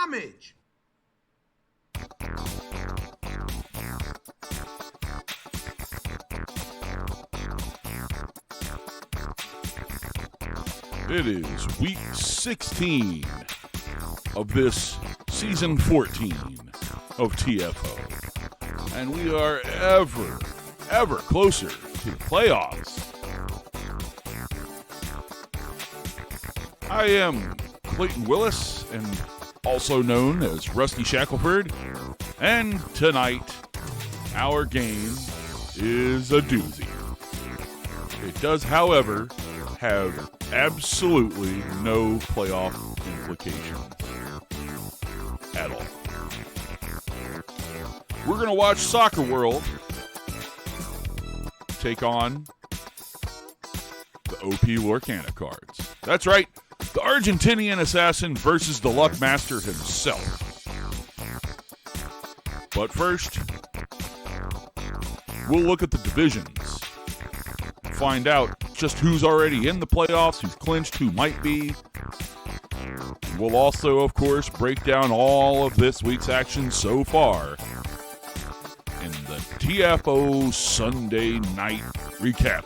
damage. It is week 16 of this season 14 of TFO. And we are ever closer to the playoffs. I am Clayton Willis, and also known as Rusty Shackelford. And tonight, our game is a doozy. It does, however, have absolutely no playoff implications at all. We're going to watch Soccer World take on the OP Lorcana cards. That's right, the Argentinian assassin versus the luck master himself. But first, we'll look at the divisions, find out just who's already in the playoffs, who's clinched, who might be. We'll also, of course, break down all of this week's action so far in the TFO Sunday Night Recap.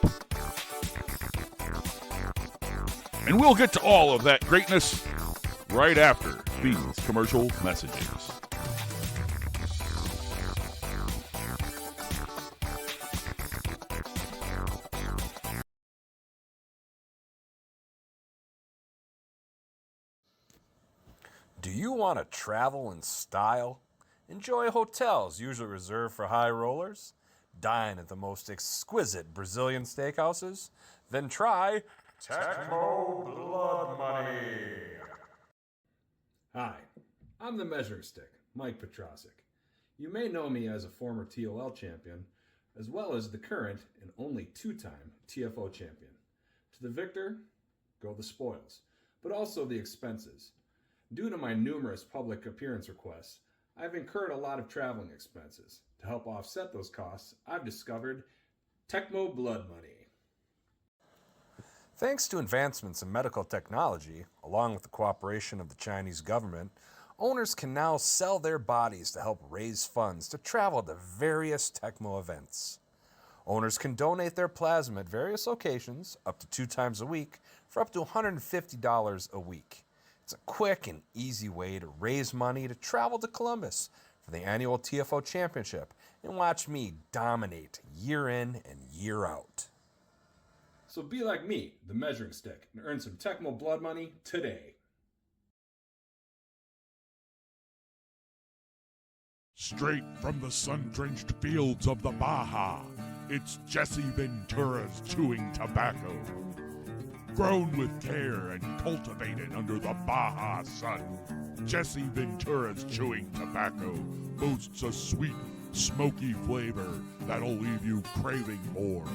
And we'll get to all of that greatness right after these commercial messages. Do you want to travel in style? Enjoy hotels usually reserved for high rollers? Dine at the most exquisite Brazilian steakhouses? Then try TECMO Blood Money. Hi, I'm the Measuring Stick, Mike Petrosic. You may know me as a former TOL champion, as well as the current and only two-time TFO champion. To the victor, go the spoils, but also the expenses. Due to my numerous public appearance requests, I've incurred a lot of traveling expenses. To help offset those costs, I've discovered TECMO Blood Money. Thanks to advancements in medical technology, along with the cooperation of the Chinese government, owners can now sell their bodies to help raise funds to travel to various TECMO events. Owners can donate their plasma at various locations, up to 2 times a week, for up to $150 a week. It's a quick and easy way to raise money to travel to Columbus for the annual TFO Championship and watch me dominate year in and year out. So be like me, the Measuring Stick, and earn some TECMO Blood Money today. Straight from the sun-drenched fields of the Baja, it's Jesse Ventura's chewing tobacco. Grown with care and cultivated under the Baja sun, Jesse Ventura's chewing tobacco boasts a sweet, smoky flavor that'll leave you craving more.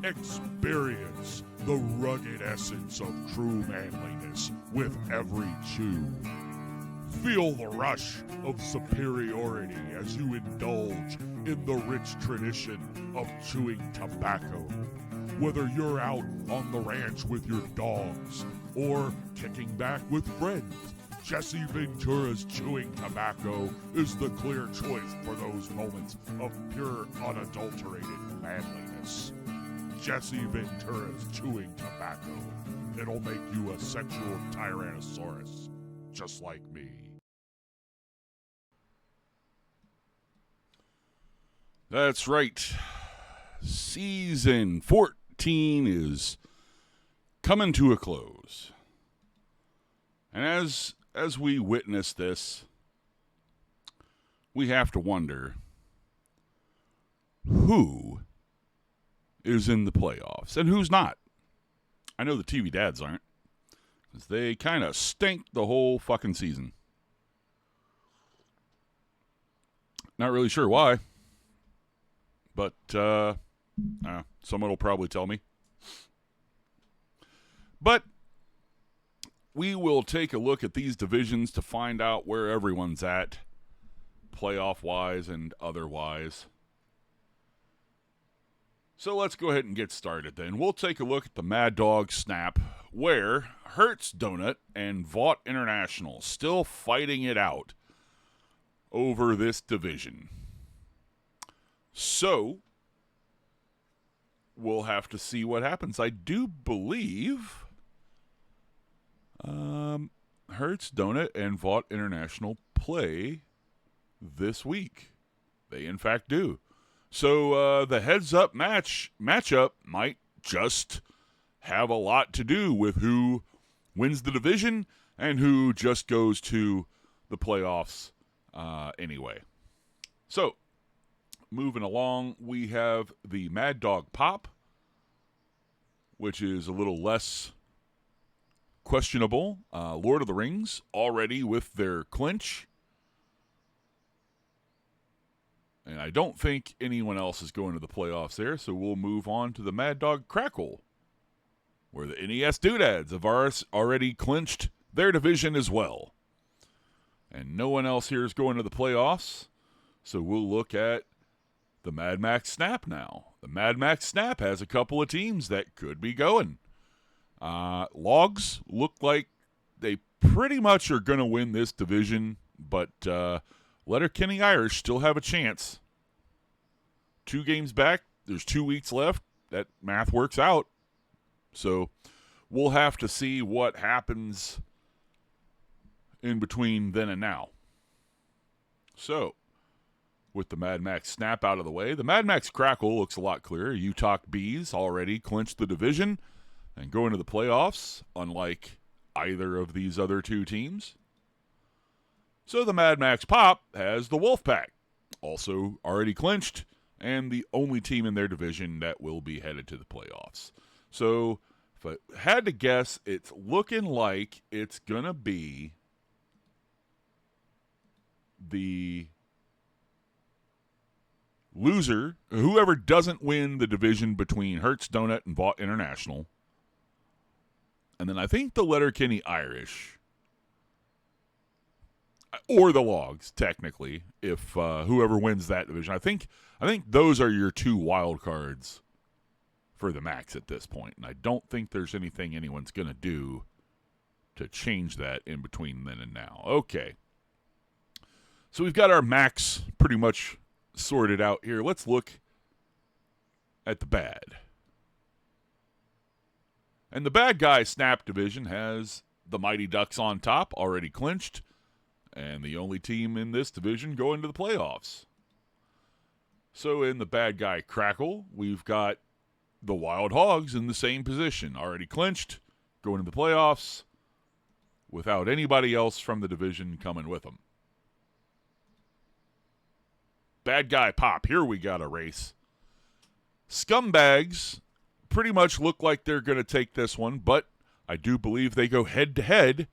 Experience the rugged essence of true manliness with every chew. Feel the rush of superiority as you indulge in the rich tradition of chewing tobacco. Whether you're out on the ranch with your dogs or kicking back with friends, Jesse Ventura's chewing tobacco is the clear choice for those moments of pure, unadulterated manliness. Jesse Ventura's chewing tobacco. It'll make you a sexual tyrannosaurus, just like me. That's right. Season 14 is coming to a close. And as we witness this, we have to wonder who is in the playoffs and who's not. I know the TV dads aren't, because they kind of stink the whole fucking season. Not really sure why, but someone will probably tell me. But we will take a look at these divisions to find out where everyone's at, playoff-wise and otherwise. So let's go ahead and get started then. We'll take a look at the Mad Dog Snap, where Hertz Donut and Vought International still fighting it out over this division. So, we'll have to see what happens. I do believe Hertz Donut and Vought International play this week. They, in fact, do. So, the heads-up matchup might just have a lot to do with who wins the division and who just goes to the playoffs anyway. So, moving along, we have the Mad Dog Pop, which is a little less questionable. Lord of the Rings already with their clinch. And I don't think anyone else is going to the playoffs there, so we'll move on to the Mad Dog Crackle, where the NES Doodads have already clinched their division as well. And no one else here is going to the playoffs, so we'll look at the Mad Max Snap now. The Mad Max Snap has a couple of teams that could be going. Logs look like they pretty much are going to win this division, but Letterkenny Irish still have a chance. 2 games back. There's 2 weeks left. That math works out. So we'll have to see what happens in between then and now. So, with the Mad Max Snap out of the way, the Mad Max Crackle looks a lot clearer. Utah Bees already clinched the division and go into the playoffs, unlike either of these other 2 teams. So the Mad Max Pop has the Wolfpack, also already clinched, and the only team in their division that will be headed to the playoffs. So if I had to guess, it's looking like it's going to be the loser, whoever doesn't win the division between Hertz Donut and Vought International. And then I think the Letterkenny Irish, or the Logs, technically, if whoever wins that division. I think those are your 2 wild cards for the Max at this point. And I don't think there's anything anyone's going to do to change that in between then and now. Okay. So we've got our Max pretty much sorted out here. Let's look at the bad. And the bad guy Snap division has the Mighty Ducks on top, already clinched, and the only team in this division going to the playoffs. So in the bad guy Crackle, we've got the Wild Hogs in the same position, already clinched, going to the playoffs, without anybody else from the division coming with them. Bad guy Pop, here we got a race. Scumbags pretty much look like they're going to take this one, but I do believe they go head-to-head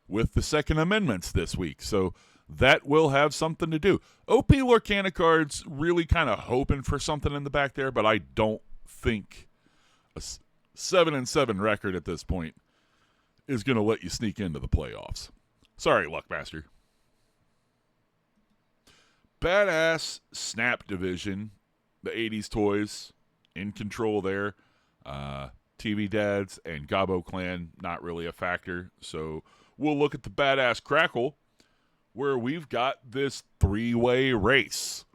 with the Second Amendments this week, so that will have something to do. OP Lorcana cards really kind of hoping for something in the back there, but I don't think a 7-7 record at this point is going to let you sneak into the playoffs. Sorry, Luckmaster. Badass Snap division, the 80s toys in control there. TV Dads and Gobbo Clan, not really a factor. So we'll look at the Badass Crackle, where we've got this 3-way race.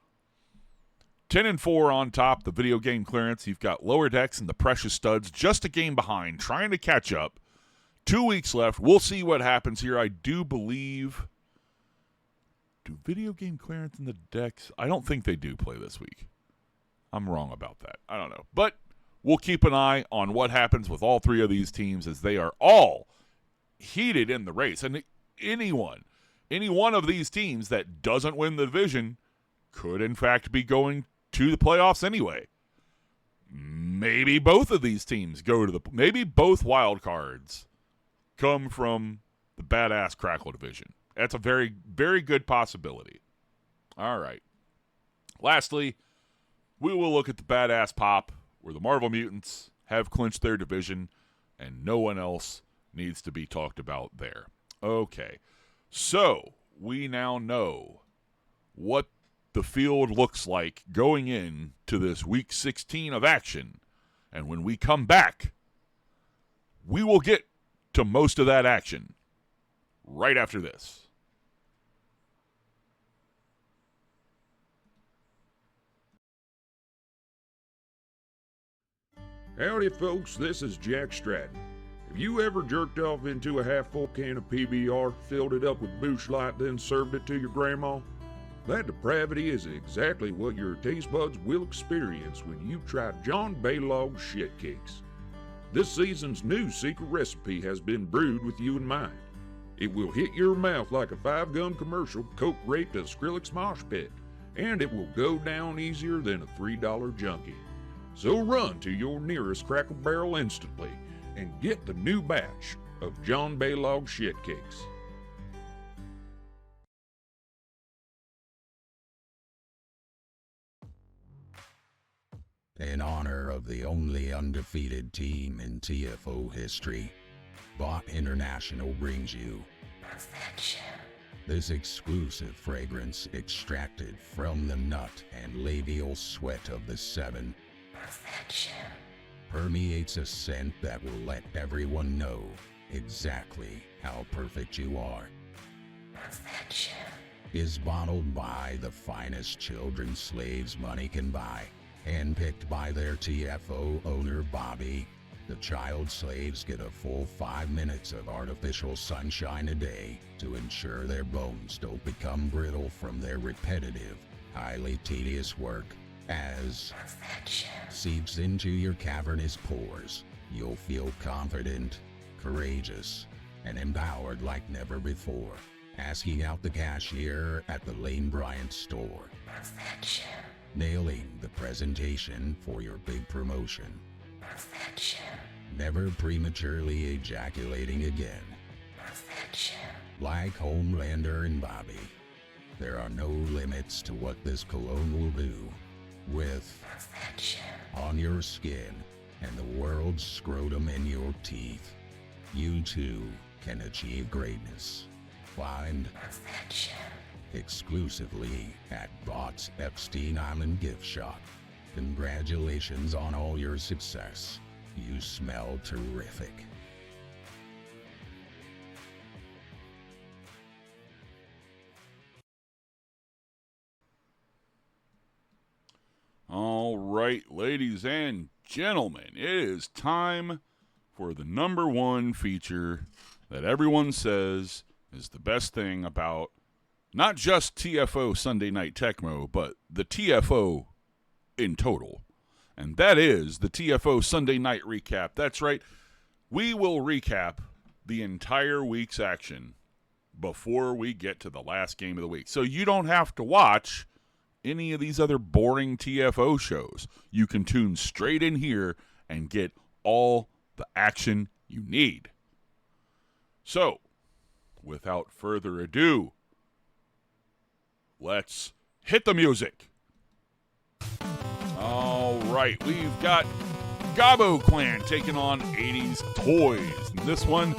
10-4 on top, the video game clearance. You've got Lower Decks and the Precious Studs just a game behind, trying to catch up. 2 weeks left. We'll see what happens here. I do believe... Do video game clearance and the decks? I don't think they do play this week. I'm wrong about that. I don't know. But we'll keep an eye on what happens with all 3 of these teams as they are all heated in the race. And any one of these teams that doesn't win the division could, in fact, be going to the playoffs anyway. Maybe both of these teams go to the... Maybe both wild cards come from the Badass Crackle division. That's a very, very good possibility. All right. Lastly, we will look at the Badass Pop, where the Marvel Mutants have clinched their division, and no one else needs to be talked about there. Okay. So, we now know what the field looks like going into this Week 16 of action. And when we come back, We will get to most of that action right after this. Howdy, folks. This is Jack Stratton. Have you ever jerked off into a half-full can of PBR, filled it up with Busch Light, then served it to your grandma? That depravity is exactly what your taste buds will experience when you try John Baylog's Shit Cakes. This season's new secret recipe has been brewed with you in mind. It will hit your mouth like a 5-gun commercial coke-raped a Skrillex mosh pit, and it will go down easier than a $3 junkie. So run to your nearest Cracker Barrel instantly and get the new batch of John Baylog's Shit Cakes. In honor of the only undefeated team in TFO history, Bot International brings you Perfection. This exclusive fragrance extracted from the nut and labial sweat of the seven. Perfection. Permeates a scent that will let everyone know exactly how perfect you are. Perfection. Is bottled by the finest children slaves money can buy. Handpicked by their TFO owner, Bobby. The child slaves get a full 5 minutes of artificial sunshine a day to ensure their bones don't become brittle from their repetitive, highly tedious work. As perfection seeps into your cavernous pores, you'll feel confident, courageous, and empowered like never before. Asking out the cashier at the Lane Bryant store. Perfection. Nailing the presentation for your big promotion. Perfection. Never prematurely ejaculating again. Perfection. Like Homelander and Bobby, there are no limits to what this cologne will do. With perfection on your skin and the world's scrotum in your teeth, you too can achieve greatness. Find perfection exclusively at Bot's Epstein Island gift shop. Congratulations on all your success. You smell terrific. All right, ladies and gentlemen, it is time for the number one feature that everyone says is the best thing about not just TFO Sunday Night TECMO, but the TFO in total. And that is the TFO Sunday Night Recap. That's right. We will recap the entire week's action before we get to the last game of the week. So you don't have to watch any of these other boring TFO shows. You can tune straight in here and get all the action you need. So, without further ado, let's hit the music. All right, we've got Gabo Clan taking on 80s Toys. And this one,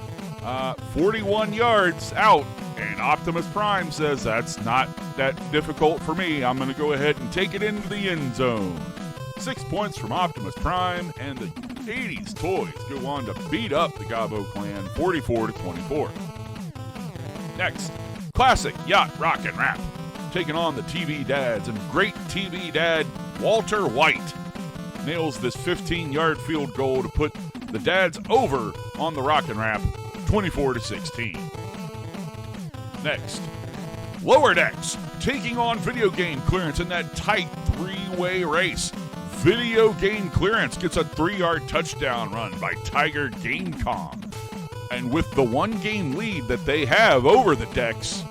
41 yards out. And Optimus Prime says that's not that difficult for me. I'm going to go ahead and take it into the end zone. 6 points from Optimus Prime, and the 80s Toys go on to beat up the Gabo Clan 44-24. Next, Classic Yacht Rock and Rap taking on the TV Dads, and great TV dad Walter White nails this 15-yard field goal to put the Dads over on the Rock and Rap 24-16. Next, Lower Decks taking on Video Game Clearance in that tight three-way race. Video Game Clearance gets a 3-yard touchdown run by Tiger Gamecom. And with the one-game lead that they have over the Decks,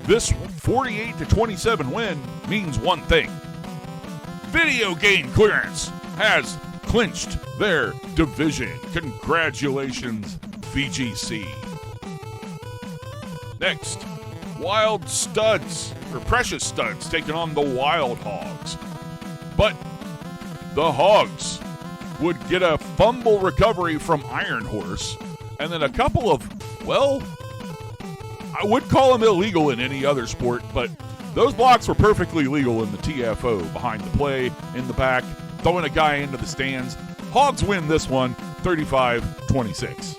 this 48-27 win means one thing. Video Game Clearance has clinched their division. Congratulations, VGC. Next, Wild Studs, or Precious Studs, taking on the Wild Hogs. But the Hogs would get a fumble recovery from Iron Horse, and then a couple of, well, I would call them illegal in any other sport, but those blocks were perfectly legal in the TFO. Behind the play, in the back, throwing a guy into the stands. Hogs win this one, 35-26.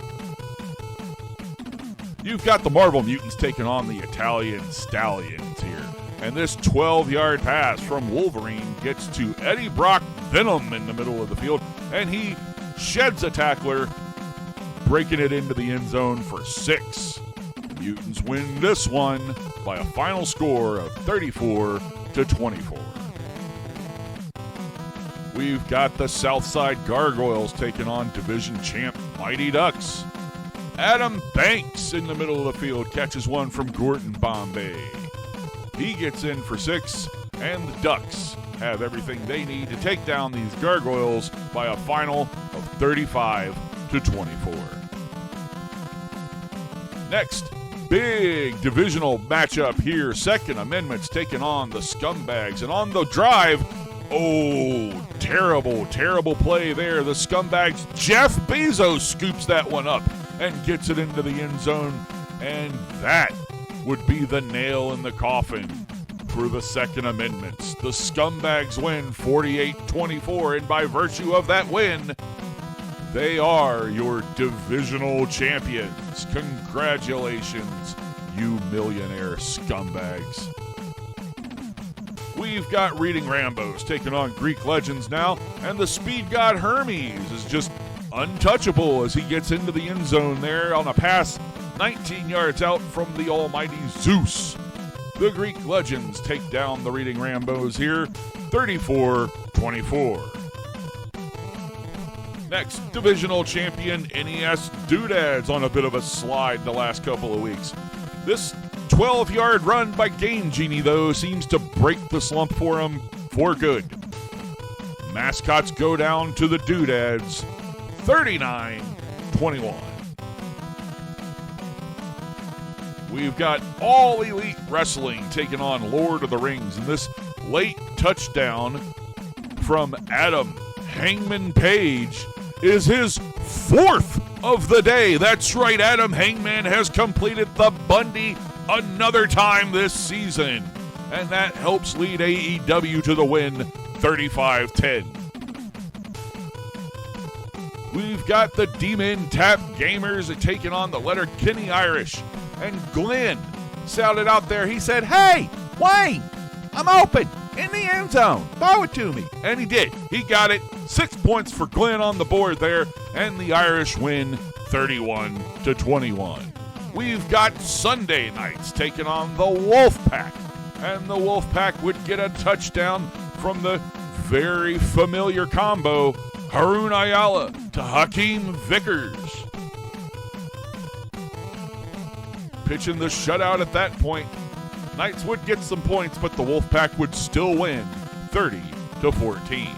You've got the Marvel Mutants taking on the Italian Stallions here. And this 12-yard pass from Wolverine gets to Eddie Brock Venom in the middle of the field, and he sheds a tackler, breaking it into the end zone for 6. The Mutants win this one by a final score of 34-24. We've got the Southside Gargoyles taking on division champ Mighty Ducks. Adam Banks in the middle of the field catches one from Gordon Bombay. He gets in for 6, and the Ducks have everything they need to take down these Gargoyles by a final of 35-24. Next, big divisional matchup here. Second Amendment's taking on the Scumbags, and on the drive, terrible play there. The Scumbags, Jeff Bezos scoops that one up and gets it into the end zone, and that would be the nail in the coffin for the Second Amendments. The Scumbags win 48-24, and by virtue of that win, they are your divisional champions. Congratulations, you millionaire scumbags. We've got Reading Rambos taking on Greek Legends now, and the Speed God Hermes is just untouchable as he gets into the end zone there on a pass 19 yards out from the almighty Zeus. The Greek Legends take down the Reading Rambos here, 34-24. Next, divisional champion NES Doodads on a bit of a slide the last couple of weeks. This 12-yard run by Game Genie, though, seems to break the slump for him for good. Mascots go down to the Doodads, 39-21. We've got All Elite Wrestling taking on Lord of the Rings, and this late touchdown from Adam Hangman Page is his 4th of the day. That's right, Adam Hangman has completed the Bundy another time this season, and that helps lead AEW to the win, 35-10. We've got the Demon Tap Gamers taking on the Letterkenny Irish, and Glenn shouted out there, he said, "Hey, Wayne, I'm open in the end zone. Throw it to me." And he did. He got it. 6 points for Glenn on the board there, and the Irish win 31-21. We've got Sunday nights taking on the Wolfpack, and the Wolfpack would get a touchdown from the very familiar combo, Harun Ayala to Hakeem Vickers. Pitching the shutout at that point. Knights would get some points, but the Wolfpack would still win 30-14.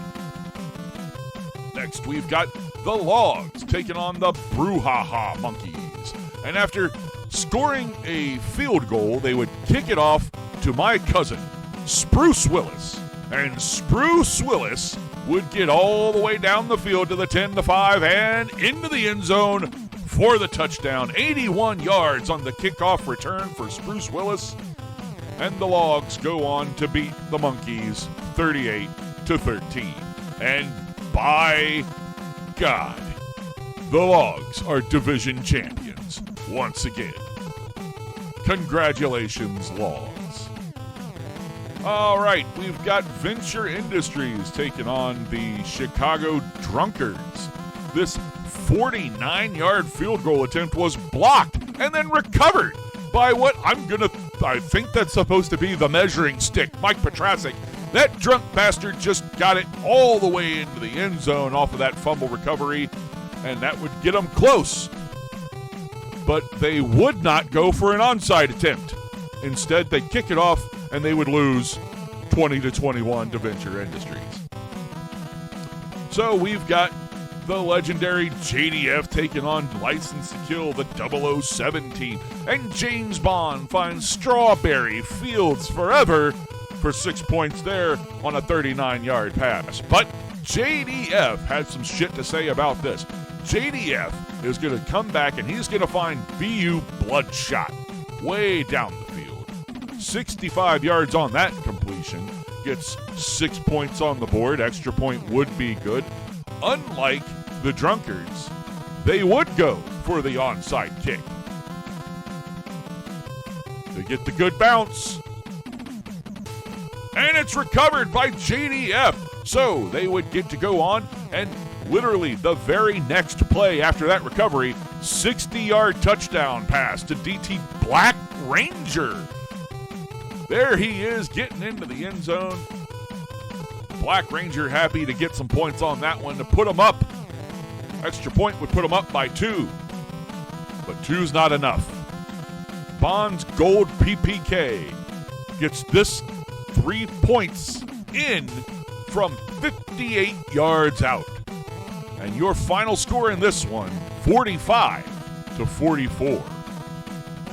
Next, we've got the Logs taking on the Brouhaha Monkeys. And after scoring a field goal, they would kick it off to my cousin, Spruce Willis. And Spruce Willis would get all the way down the field to the 10-5 and into the end zone for the touchdown. 81 yards on the kickoff return for Spruce Willis. And the Logs go on to beat the Monkeys 38-13. And by God, the Logs are division champions once again. Congratulations, Logs. All right, we've got Venture Industries taking on the Chicago Drunkards. This 49-yard field goal attempt was blocked and then recovered by what I think that's supposed to be the measuring stick, Mike Petrasic. That drunk bastard just got it all the way into the end zone off of that fumble recovery, and that would get them close. But they would not go for an onside attempt. Instead, they'd kick it off, and they would lose 20-21 to Venture Industries. So we've got the legendary JDF taking on License to Kill, the 007 team. And James Bond finds Strawberry Fields Forever for 6 points there on a 39-yard pass. But JDF had some shit to say about this. JDF is going to come back and he's going to find BU Bloodshot way down the field. 65 yards on that completion. Gets 6 points on the board. Extra point would be good. Unlike the drunkards, they would go for the onside kick. They get the good bounce. And it's recovered by JDF. So they would get to go on, and literally the very next play after that recovery, 60-yard touchdown pass to DT Black Ranger. There he is getting into the end zone. Black Ranger happy to get some points on that one to put him up. Extra point would put him up by 2. But 2's not enough. Bond's Gold PPK gets this 3 points in from 58 yards out. And your final score in this one, 45-44.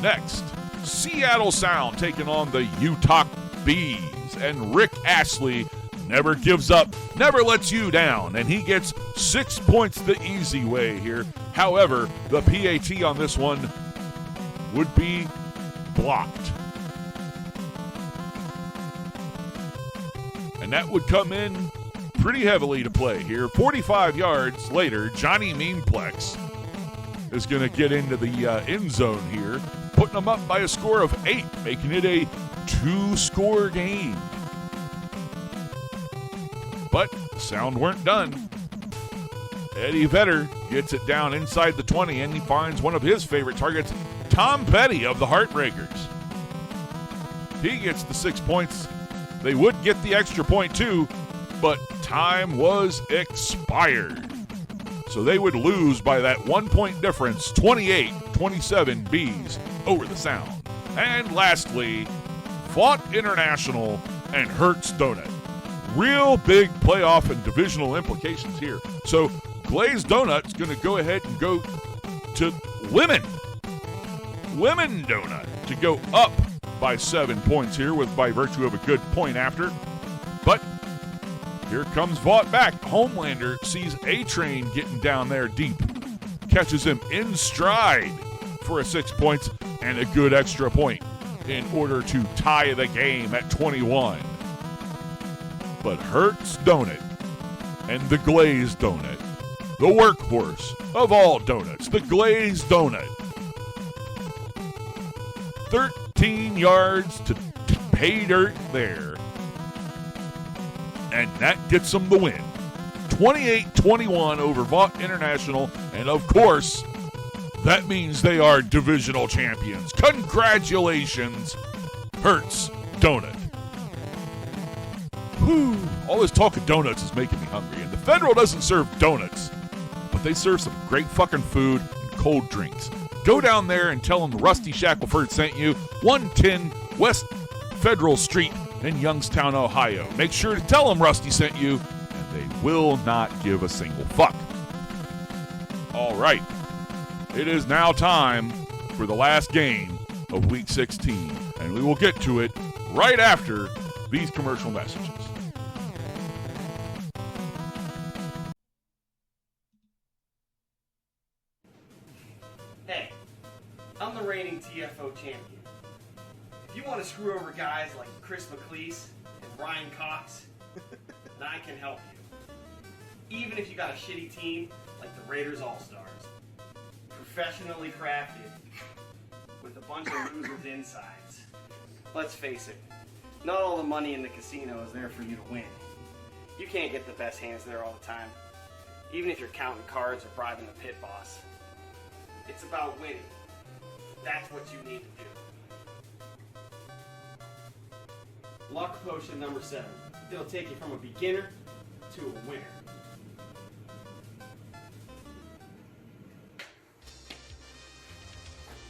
Next, Seattle Sound taking on the Utah Bees. And Rick Ashley never gives up, never lets you down, and he gets 6 points the easy way here. However, the PAT on this one would be blocked. And that would come in pretty heavily to play here. 45 yards later, Johnny Meanplex is going to get into the end zone here, putting them up by a score of 8, making it a 2-score game. But Sound weren't done. Eddie Vedder gets it down inside the 20, and he finds one of his favorite targets, Tom Petty of the Heartbreakers. He gets the 6 points. They would get the extra point too, but time was expired. So they would lose by that 1 point difference, 28-27 Bees over the Sound. And lastly, Vaught International and Hertz Donut. Real big playoff and divisional implications here. So Glazed Donut's going to go ahead and go to Lemon Donut to go up by 7 points here by virtue of a good point after. But here comes Vaught back. Homelander sees A-Train getting down there deep. Catches him in stride for a 6 points and a good extra point in order to tie the game at 21. But Hertz Donut and the Glazed Donut, the workhorse of all donuts, the Glazed Donut, 13 yards to pay dirt there. And that gets them the win. 28-21 over Vaught International. And of course, that means they are divisional champions. Congratulations, Hertz Donut. Whew. All this talk of donuts is making me hungry. And the Federal doesn't serve donuts, but they serve some great fucking food and cold drinks. Go down there and tell them Rusty Shackelford sent you. 110 West Federal Street in Youngstown, Ohio. Make sure to tell them Rusty sent you, and they will not give a single fuck. All right. It is now time for the last game of Week 16, and we will get to it right after these commercial messages. Hey, I'm the reigning TFO champion. If you want to screw over guys like Chris McLeese and Brian Cox, then I can help you. Even if you got a shitty team like the Raiders All-Stars. Professionally crafted with a bunch of losers' insides. Let's face it, not all the money in the casino is there for you to win. You can't get the best hands there all the time, even if you're counting cards or bribing the pit boss. It's about winning. That's what you need to do. Luck Potion number 7. It'll take you from a beginner to a winner.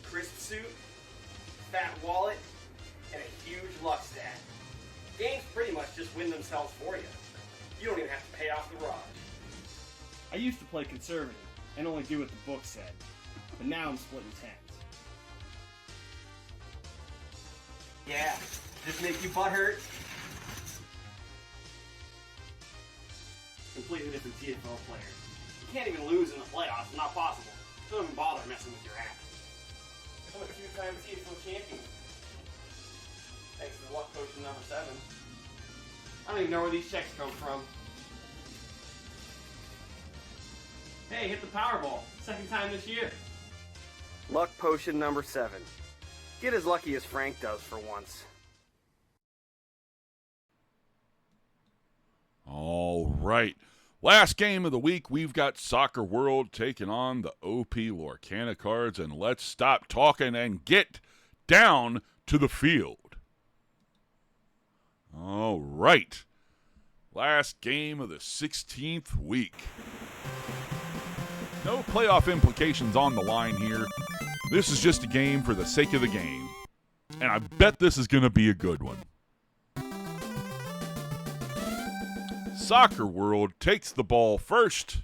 Crisp suit, fat wallet, and a huge luck stat. Games pretty much just win themselves for you. You don't even have to pay off the Raj. I used to play conservative and only do what the book said, but now I'm splitting tens. Yeah, just make you butthurt. Completely different TFO player. You can't even lose in the playoffs, not possible. Don't even bother messing with your app. I'm a two-time TFO champion. Thanks to the Luck Potion number 7. I don't even know where these checks come from. Hey, hit the Powerball. Second time this year. Luck potion number 7. Get as lucky as Frank does for once. All right. Last game of the week, we've got Soccer World taking on the OP Lorcana cards, and let's stop talking and get down to the field. All right. Last game of the 16th week. No playoff implications on the line here. This is just a game for the sake of the game. And I bet this is going to be a good one. Soccer World takes the ball first.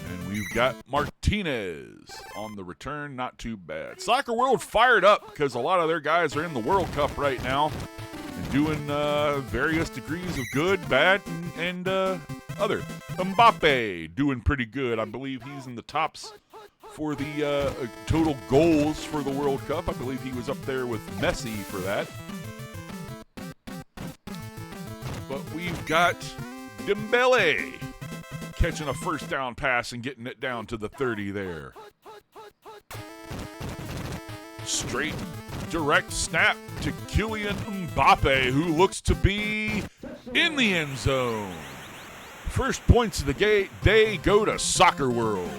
And we've got Martinez on the return. Not too bad. Soccer World fired up because a lot of their guys are in the World Cup right now and doing various degrees of good, bad, and other. Mbappe doing pretty good. I believe he's in the tops for the total goals for the World Cup. I believe he was up there with Messi for that. But we've got Dembele catching a first down pass and getting it down to the 30 there. Straight, direct snap to Kylian Mbappe, who looks to be in the end zone. First points of the day go to Soccer World.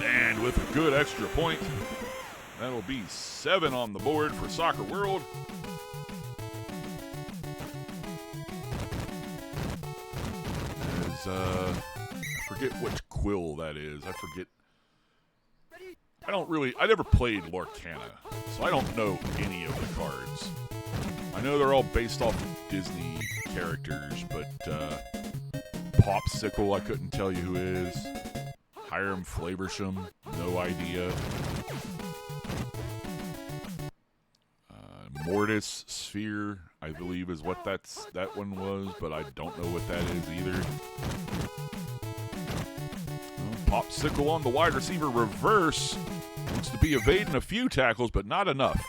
And with a good extra point, that'll be 7 on the board for Soccer World. As, I forget which quill that is. I never played Lorcana, so I don't know any of the cards. I know they're all based off of Disney characters, but Popsicle, I couldn't tell you who is. Hiram Flaversham, no idea. Mortis Sphere, I believe is what that one was, but I don't know what that is either. Popsicle on the wide receiver reverse. Looks to be evading a few tackles, but not enough.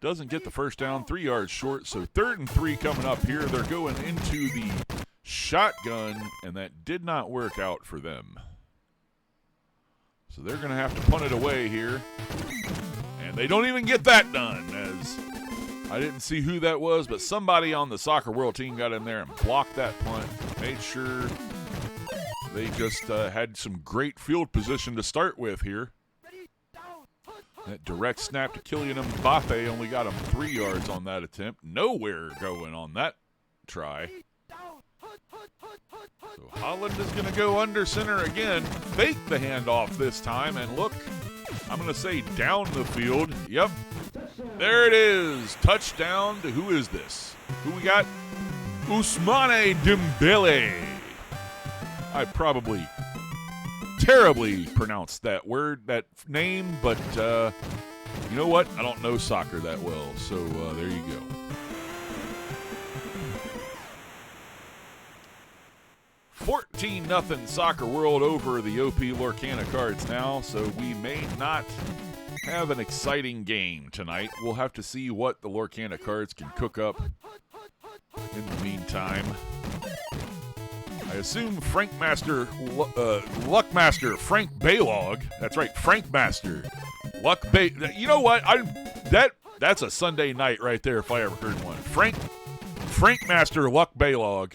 Doesn't get the first down, 3 yards short, so 3rd and 3 coming up here. They're going into the shotgun, and that did not work out for them. So they're going to have to punt it away here. And they don't even get that done, as I didn't see who that was, but somebody on the Soccer World team got in there and blocked that punt, made sure they just had some great field position to start with here. That direct snap to Kylian Mbappe only got him 3 yards on that attempt. Nowhere going on that try. So Holland is going to go under center again. Fake the handoff this time, and look, I'm going to say down the field. Yep, there it is. Touchdown to who is this? Who we got? Ousmane Dembele. I probably terribly pronounced that name, but you know what? I don't know soccer that well, so there you go. $14-0 Soccer World over the OP Lorcana cards now, so we may not have an exciting game tonight. We'll have to see what the Lorcana cards can cook up in the meantime. I assume Luckmaster Frank Baylog. That's right, Frank Master. You know what? That's a Sunday night right there if I ever heard one. Frank Master Luck Baylog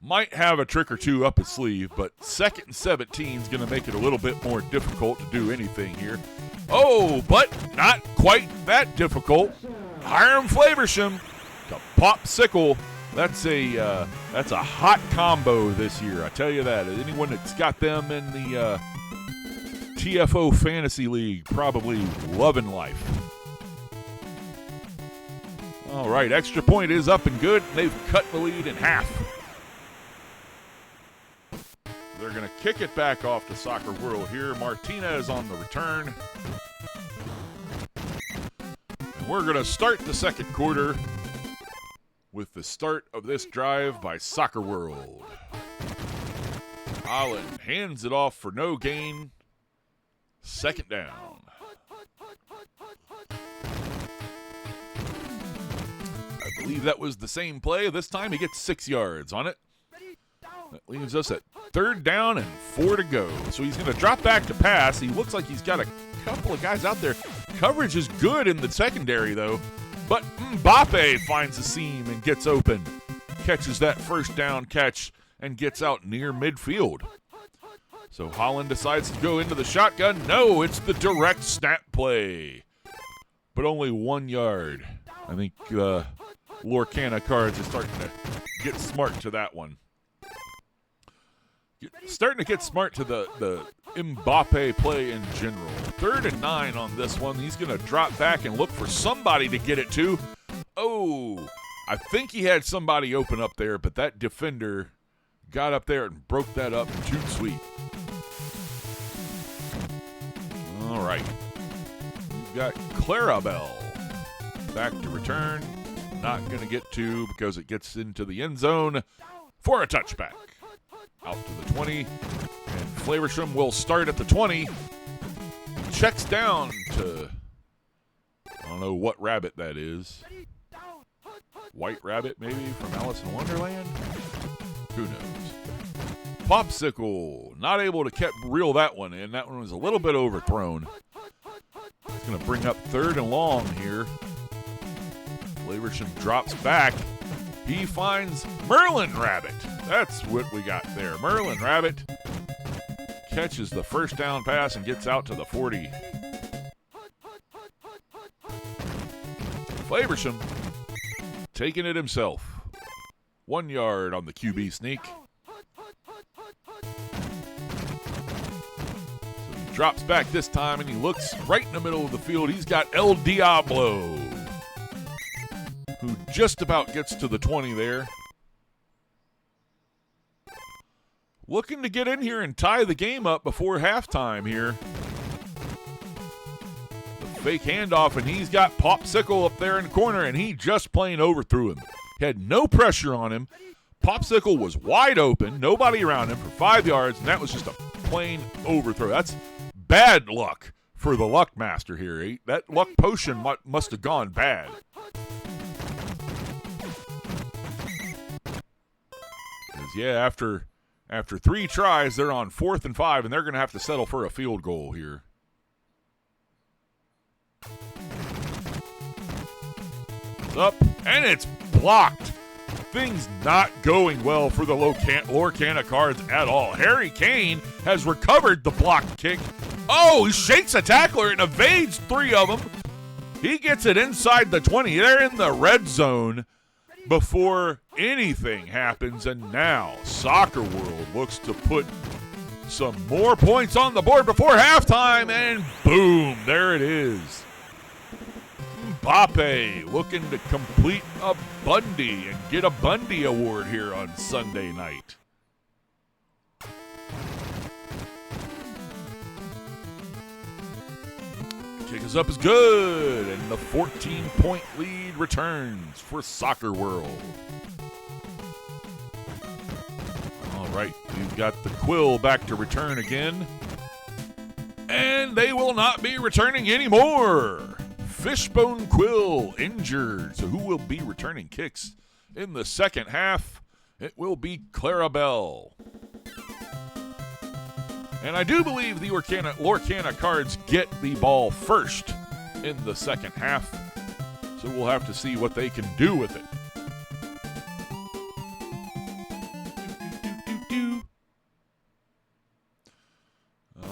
might have a trick or two up his sleeve, but 2nd and 17 is going to make it a little bit more difficult to do anything here. Oh, but not quite that difficult. Hiram Flaversham to Popsicle. That's a hot combo this year, I tell you that. Anyone that's got them in the TFO Fantasy League probably loving life. All right, extra point is up and good. They've cut the lead in half. They're going to kick it back off to Soccer World here. Martinez on the return. And we're going to start the second quarter with the start of this drive by Soccer World. Holland hands it off for no gain. Second down. I believe that was the same play. This time he gets 6 yards on it. That leaves us at third down and 4 to go. So he's going to drop back to pass. He looks like he's got a couple of guys out there. Coverage is good in the secondary, though. But Mbappe finds a seam and gets open. Catches that first down catch and gets out near midfield. So Holland decides to go into the shotgun. No, it's the direct snap play. But only 1 yard. I think Lorcana Cards is starting to get smart to that one. Starting to get smart to the Mbappe play in general. 3rd and 9 on this one. He's going to drop back and look for somebody to get it to. Oh, I think he had somebody open up there, but that defender got up there and broke that up too sweet. All right. We've got Clarabelle back to return. Not going to get to because it gets into the end zone for a touchback. Out to the 20, and Flaversham will start at the 20. Checks down to, I don't know what rabbit that is. White Rabbit, maybe, from Alice in Wonderland? Who knows? Popsicle, not able to reel that one in. That one was a little bit overthrown. It's going to bring up 3rd and long here. Flaversham drops back. He finds Merlin Rabbit. That's what we got there. Merlin Rabbit catches the first down pass and gets out to the 40. Flaversham taking it himself. 1 yard on the QB sneak. So he drops back this time and he looks right in the middle of the field. He's got El Diablo, who just about gets to the 20 there. Looking to get in here and tie the game up before halftime here. The fake handoff, and he's got Popsicle up there in the corner, and he just plain overthrew him. He had no pressure on him. Popsicle was wide open, nobody around him for 5 yards, and that was just a plain overthrow. That's bad luck for the luck master here. That luck potion must have gone bad. Yeah, after 3 tries, they're on 4th and 5, and they're going to have to settle for a field goal here. It's up, and it's blocked. Things not going well for the Lorcana Cards at all. Harry Kane has recovered the blocked kick. Oh, he shakes a tackler and evades 3 of them. He gets it inside the 20. They're in the red zone before anything happens, and now Soccer World looks to put some more points on the board before halftime, and boom, there it is. Mbappe looking to complete a Bundy and get a Bundy award here on Sunday night. Kick is up is good, and the 14-point lead returns for Soccer World. All right, we've got the Quill back to return again, and they will not be returning anymore. Fishbone Quill injured, so who will be returning kicks in the second half? It will be Clarabelle. And I do believe the Lorcana Cards get the ball first in the second half. So we'll have to see what they can do with it.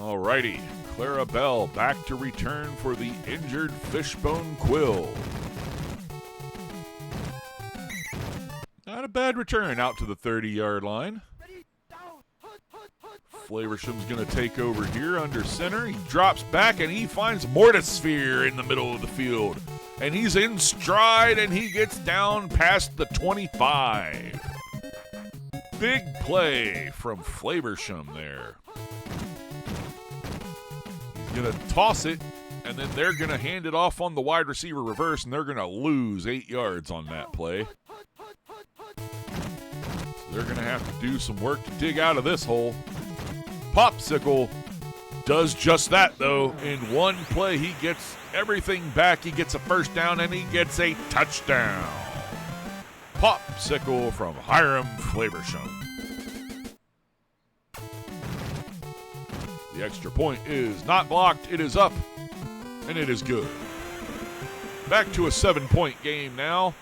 All righty. Clarabelle back to return for the injured Fishbone Quill. Not a bad return out to the 30-yard line. Flaversham's going to take over here under center. He drops back and he finds Mortisphere in the middle of the field. And he's in stride and he gets down past the 25. Big play from Flaversham there. He's going to toss it, and then they're going to hand it off on the wide receiver reverse, and they're going to lose 8 yards on that play. they're going to have to do some work to dig out of this hole. Popsicle does just that, though. In one play, he gets everything back. He gets a first down, and he gets a touchdown. Popsicle from Hiram Flaversham. The extra point is not blocked. It is up, and it is good. Back to a 7-point game now.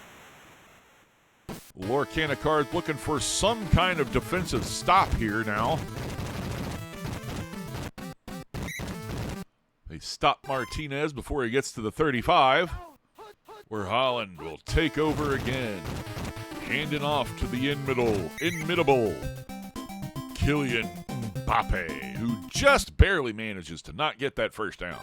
Lorcana Cards looking for some kind of defensive stop here now. They stop Martinez before he gets to the 35, where Holland will take over again. Handing off to the inimitable Kylian Mbappe, who just barely manages to not get that first down.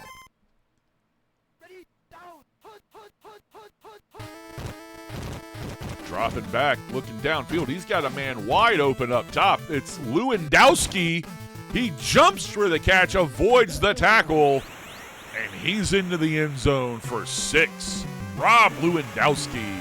Dropping back, looking downfield. He's got a man wide open up top. It's Lewandowski. He jumps for the catch, avoids the tackle, and he's into the end zone for 6. Rob Lewandowski.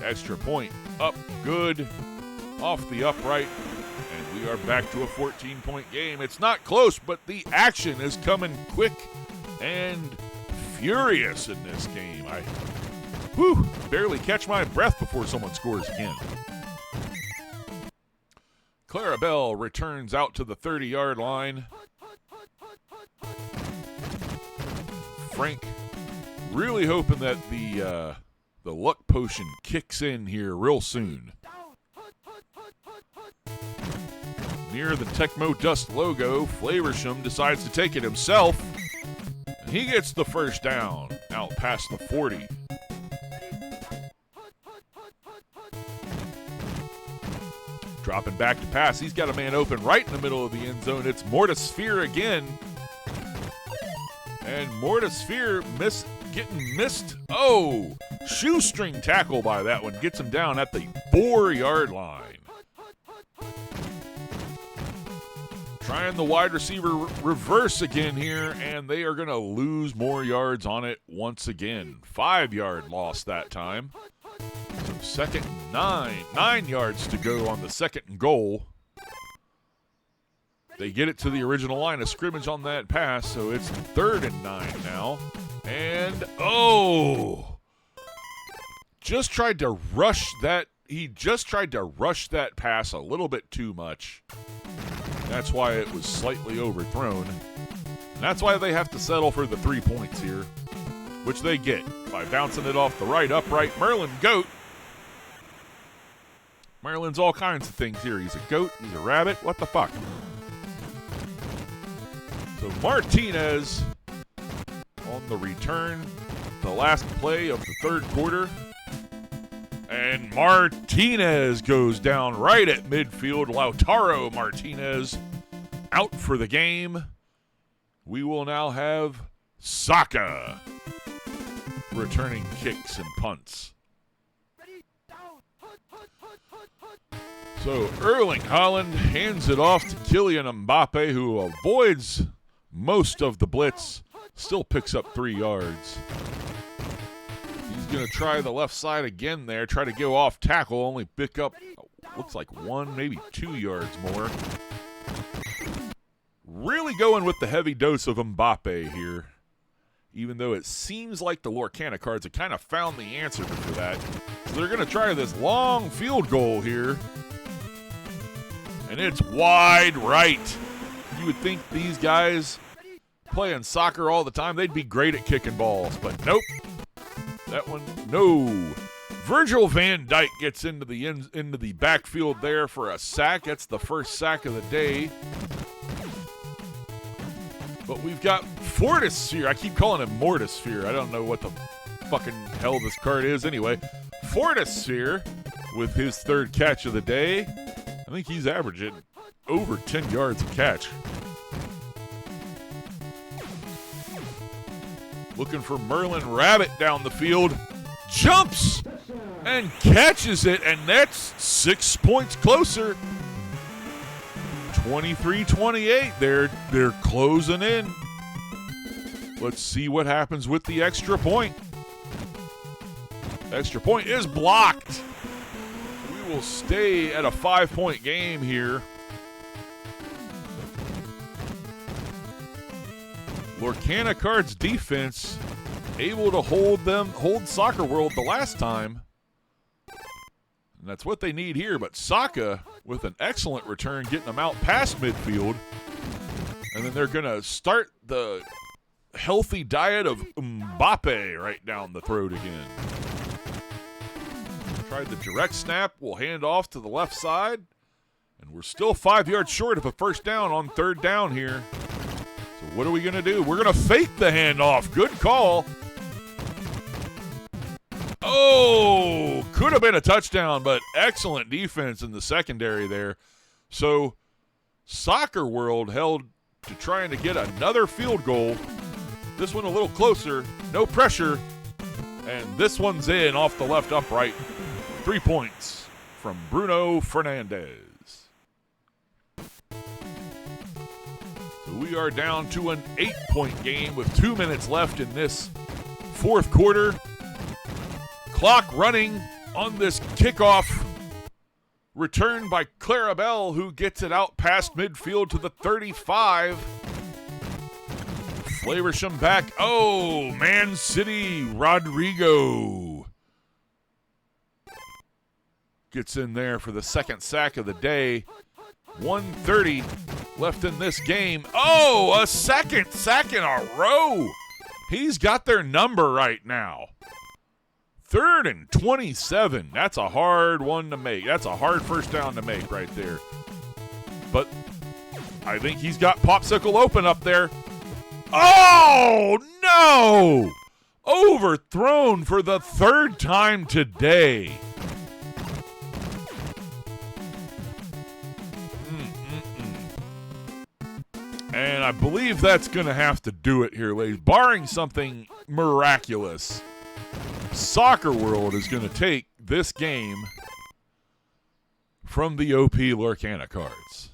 The extra point up good, off the upright. And we are back to a 14-point game. It's not close, but the action is coming quick and furious in this game. I barely catch my breath before someone scores again. Clarabelle returns out to the 30-yard line. Frank really hoping that the luck potion kicks in here real soon. Near the TECMO Dust logo, Flaversham decides to take it himself, and he gets the first down out past the 40. Dropping back to pass, he's got a man open right in the middle of the end zone. It's Mortisphere again, and Mortisphere getting missed. Oh, shoestring tackle by that one, gets him down at the 4-yard line. Trying the wide receiver reverse again here, and they are going to lose more yards on it once again. 5-yard loss that time. So 2nd and 9 yards to go on the 2nd and goal. They get it to the original line of scrimmage on that pass, so it's 3rd and 9 now. And, just tried to rush that. He just tried to rush that pass a little bit too much. That's why it was slightly overthrown. And that's why they have to settle for the 3 points here, which they get by bouncing it off the right upright. Merlin Goat. Merlin's all kinds of things here. He's a goat. He's a rabbit. What the fuck? So Martinez on the return. The last play of the 3rd quarter. And Martinez goes down right at midfield. Lautaro Martinez out for the game. We will now have Saka returning kicks and punts. So Erling Haaland hands it off to Kylian Mbappe, who avoids most of the blitz, still picks up 3 yards. He's going to try the left side again there, try to go off tackle, only pick up, looks like 1, maybe 2 yards more. Really going with the heavy dose of Mbappe here, even though it seems like the Lorcana Cards have kind of found the answer for that. So they're going to try this long field goal here, and it's wide right. You would think these guys playing soccer all the time, they'd be great at kicking balls, but nope. That one, no. Virgil van Dijk gets into the backfield there for a sack. That's the first sack of the day. But we've got Fortisphere. I keep calling him Mortisphere. I don't know what the fucking hell this card is anyway. Fortisphere with his 3rd catch of the day. I think he's averaging over 10 yards a catch. Looking for Merlin Rabbit down the field. Jumps and catches it, and that's 6 points closer. 23-28. They're closing in. Let's see what happens with the extra point. Extra point is blocked. We will stay at a 5-point game here. Lorcana Card's defense able to hold Soccer World the last time. And that's what they need here. But Saka, with an excellent return, getting them out past midfield. And then they're going to start the healthy diet of Mbappe right down the throat again. Tried the direct snap. We'll hand off to the left side. And we're still 5 yards short of a first down on third down here. So what are we going to do? We're going to fake the handoff. Good call. Oh, could have been a touchdown, but excellent defense in the secondary there. So Soccer World held to trying to get another field goal. This one a little closer, no pressure, and this one's in off the left upright. 3 points from Bruno Fernandes. So we are down to an 8-point game with 2 minutes left in this fourth quarter. Clock running on this kickoff. Return by Clarabelle, who gets it out past midfield to the 35. Flaversham back. Oh, Man City, Rodrigo. Gets in there for the second sack of the day. 1:30 left in this game. Oh, a second sack in a row. He's got their number right now. 3rd and 27. That's a hard one to make. That's a hard first down to make right there. But I think he's got Popsicle open up there. Oh, no! Overthrown for the third time today. And I believe that's going to have to do it here, ladies. Barring something miraculous, Soccer World is going to take this game from the OP Lorcana Cards.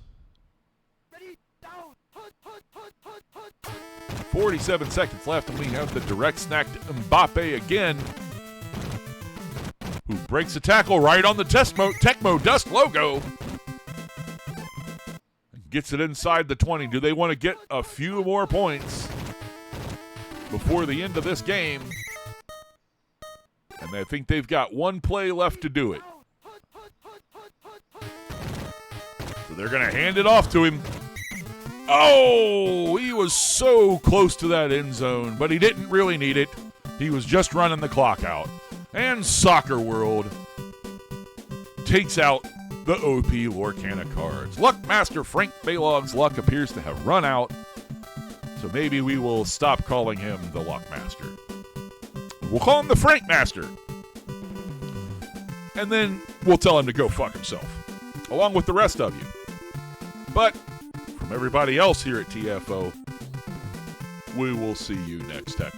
47 seconds left, and we have the direct snack to Mbappe again, who breaks a tackle right on the TECMO Dust logo. Gets it inside the 20. Do they want to get a few more points before the end of this game? And I think they've got one play left to do it. So they're going to hand it off to him. Oh, he was so close to that end zone, but he didn't really need it. He was just running the clock out. And Soccer World takes out the OP Lorcana Cards. Luckmaster Frank Balog's luck appears to have run out, so maybe we will stop calling him the Luckmaster. We'll call him the Frank Master. And then we'll tell him to go fuck himself, along with the rest of you. But from everybody else here at TFO, we will see you next time.